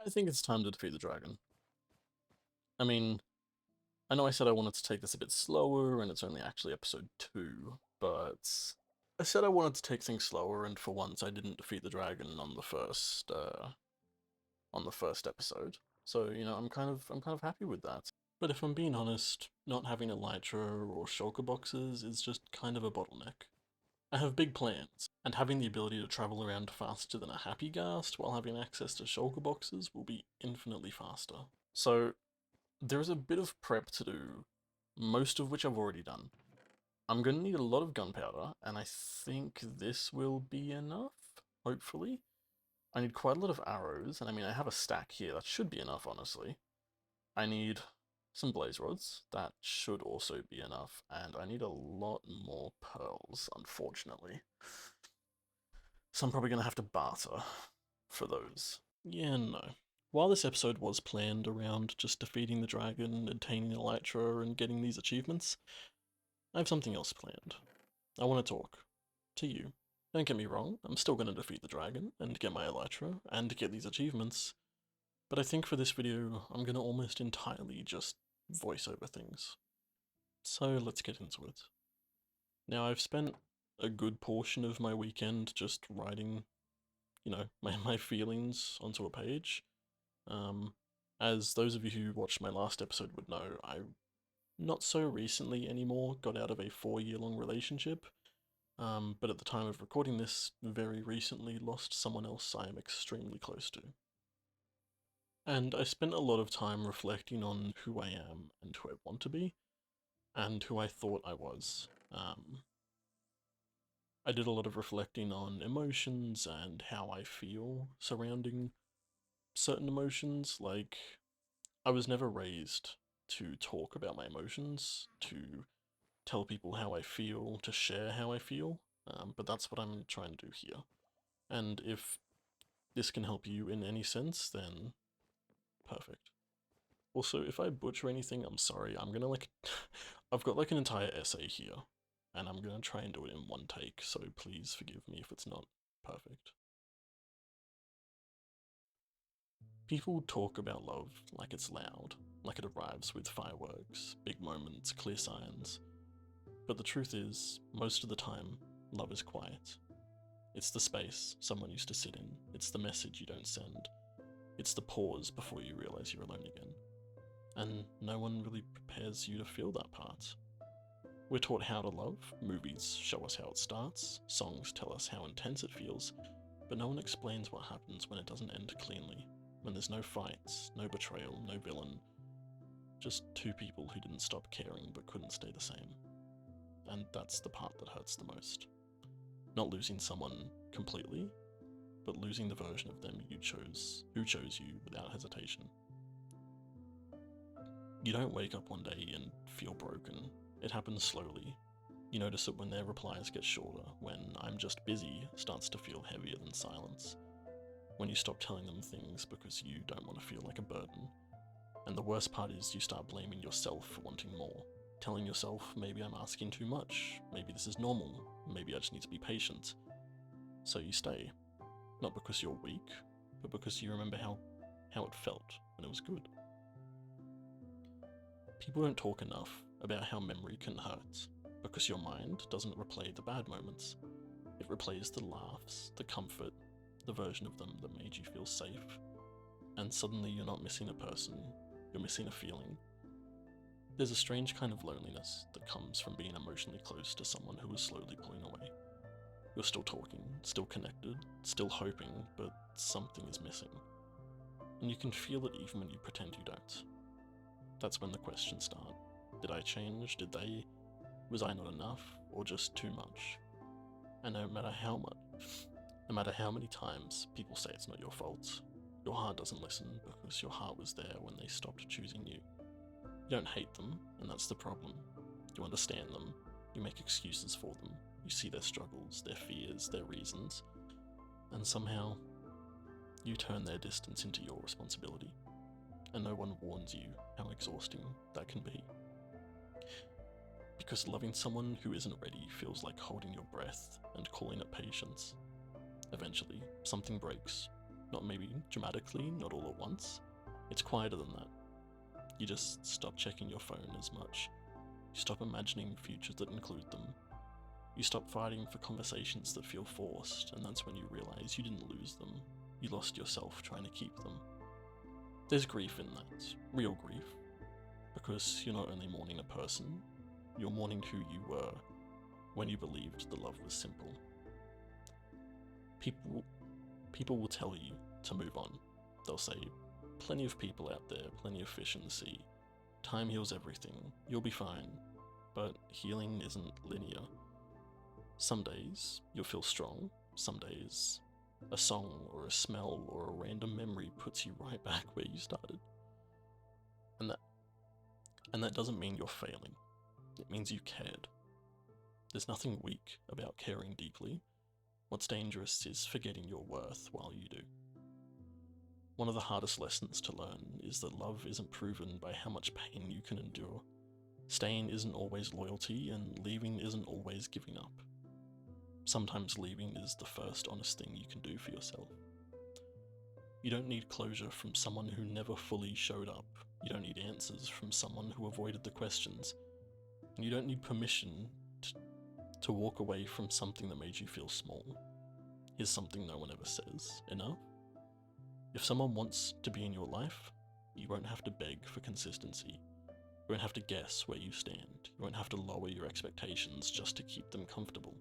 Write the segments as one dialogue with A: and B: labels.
A: I think it's time to defeat the dragon. I mean, I know I said I wanted to take this a bit slower, and it's only actually episode 2, but I said I wanted to take things slower, and for once I didn't defeat the dragon on the first episode. So, you know, I'm kind of happy with that. But if I'm being honest, not having elytra or shulker boxes is just kind of a bottleneck. I have big plans, and having the ability to travel around faster than a happy ghast while having access to shulker boxes will be infinitely faster. So, there is a bit of prep to do, most of which I've already done. I'm going to need a lot of gunpowder, and I think this will be enough, hopefully. I need quite a lot of arrows, and I mean, I have a stack here, that should be enough, honestly. I need some blaze rods, that should also be enough, and I need a lot more pearls, unfortunately. So I'm probably going to have to barter for those. Yeah, no. While this episode was planned around just defeating the dragon, obtaining elytra, and getting these achievements, I have something else planned. I want to talk to you. Don't get me wrong, I'm still going to defeat the dragon, and get my elytra, and get these achievements, but I think for this video, I'm going to almost entirely just voice over things. So let's get into it. Now, I've spent a good portion of my weekend just writing, you know, my feelings onto a page. As those of you who watched my last episode would know, I not so recently anymore got out of a 4-year-long relationship, but at the time of recording this, very recently lost someone else I am extremely close to. And I spent a lot of time reflecting on who I am and who I want to be, and who I thought I was. I did a lot of reflecting on emotions and how I feel surrounding certain emotions. Like, I was never raised to talk about my emotions, to tell people how I feel, to share how I feel, but that's what I'm trying to do here. And if this can help you in any sense, then perfect. Also, if I butcher anything, I'm sorry. I'm gonna I've got like an entire essay here, and I'm gonna try and do it in one take, so please forgive me if it's not perfect. People talk about love like it's loud, like it arrives with fireworks, big moments, clear signs. But the truth is, most of the time, love is quiet. It's the space someone used to sit in, it's the message you don't send, it's the pause before you realize you're alone again. And no one really prepares you to feel that part. We're taught how to love, movies show us how it starts, songs tell us how intense it feels, but no one explains what happens when it doesn't end cleanly, when there's no fights, no betrayal, no villain, just two people who didn't stop caring but couldn't stay the same. And that's the part that hurts the most. Not losing someone completely, but losing the version of them who chose you without hesitation. You don't wake up one day and feel broken. It happens slowly. You notice it when their replies get shorter, when "I'm just busy" starts to feel heavier than silence, when you stop telling them things because you don't want to feel like a burden. And the worst part is you start blaming yourself for wanting more, telling yourself, maybe I'm asking too much, maybe this is normal, maybe I just need to be patient. So you stay, not because you're weak, but because you remember how it felt when it was good. People don't talk enough about how memory can hurt, because your mind doesn't replay the bad moments. It replays the laughs, the comfort, the version of them that made you feel safe. And suddenly you're not missing a person, you're missing a feeling. There's a strange kind of loneliness that comes from being emotionally close to someone who is slowly pulling away. You're still talking, still connected, still hoping, but something is missing. And you can feel it even when you pretend you don't. That's when the questions start. Did I change? Did they? Was I not enough? Or just too much? And no matter how many times people say it's not your fault, your heart doesn't listen because your heart was there when they stopped choosing you. You don't hate them, and that's the problem. You understand them, you make excuses for them, you see their struggles, their fears, their reasons, and somehow you turn their distance into your responsibility. And no one warns you how exhausting that can be. Because loving someone who isn't ready feels like holding your breath and calling it patience. Eventually, something breaks. Not maybe dramatically, not all at once. It's quieter than that. You just stop checking your phone as much. You stop imagining futures that include them. You stop fighting for conversations that feel forced, and that's when you realize you didn't lose them. You lost yourself trying to keep them. There's grief in that, real grief, because you're not only mourning a person, you're mourning who you were when you believed the love was simple. People will tell you to move on. They'll say, plenty of people out there, plenty of fish in the sea. Time heals everything, you'll be fine. But healing isn't linear. Some days you'll feel strong, some days a song or a smell or a random memory puts you right back where you started. And that doesn't mean you're failing. It means you cared. There's nothing weak about caring deeply. What's dangerous is forgetting your worth while you do. One of the hardest lessons to learn is that love isn't proven by how much pain you can endure. Staying isn't always loyalty, and leaving isn't always giving up. Sometimes leaving is the first honest thing you can do for yourself. You don't need closure from someone who never fully showed up. You don't need answers from someone who avoided the questions. And you don't need permission to walk away from something that made you feel small. Here's something no one ever says: enough. If someone wants to be in your life, you won't have to beg for consistency. You won't have to guess where you stand. You won't have to lower your expectations just to keep them comfortable.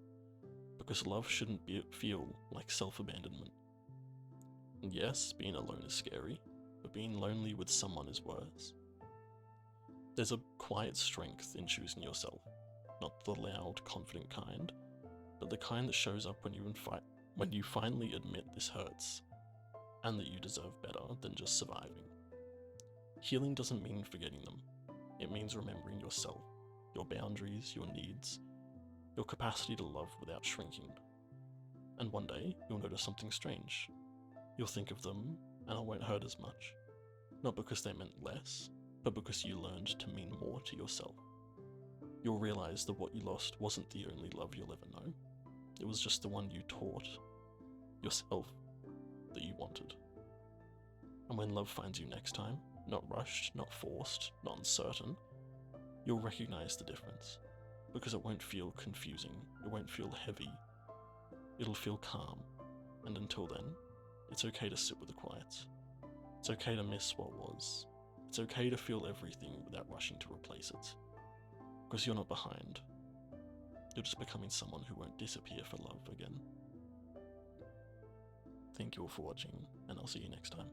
A: Because love shouldn't feel like self-abandonment. And yes, being alone is scary, but being lonely with someone is worse. There's a quiet strength in choosing yourself. Not the loud, confident kind, but the kind that shows up when you finally admit this hurts, and that you deserve better than just surviving. Healing doesn't mean forgetting them. It means remembering yourself, your boundaries, your needs, your capacity to love without shrinking. And one day, you'll notice something strange. You'll think of them, and it won't hurt as much. Not because they meant less, but because you learned to mean more to yourself. You'll realize that what you lost wasn't the only love you'll ever know. It was just the one you taught yourself that you wanted. And when love finds you next time, not rushed, not forced, not uncertain, you'll recognize the difference. Because it won't feel confusing, it won't feel heavy, it'll feel calm. And until then, it's okay to sit with the quiet. It's okay to miss what was. It's okay to feel everything without rushing to replace it. Because you're not behind. You're just becoming someone who won't disappear for love again. Thank you all for watching, and I'll see you next time.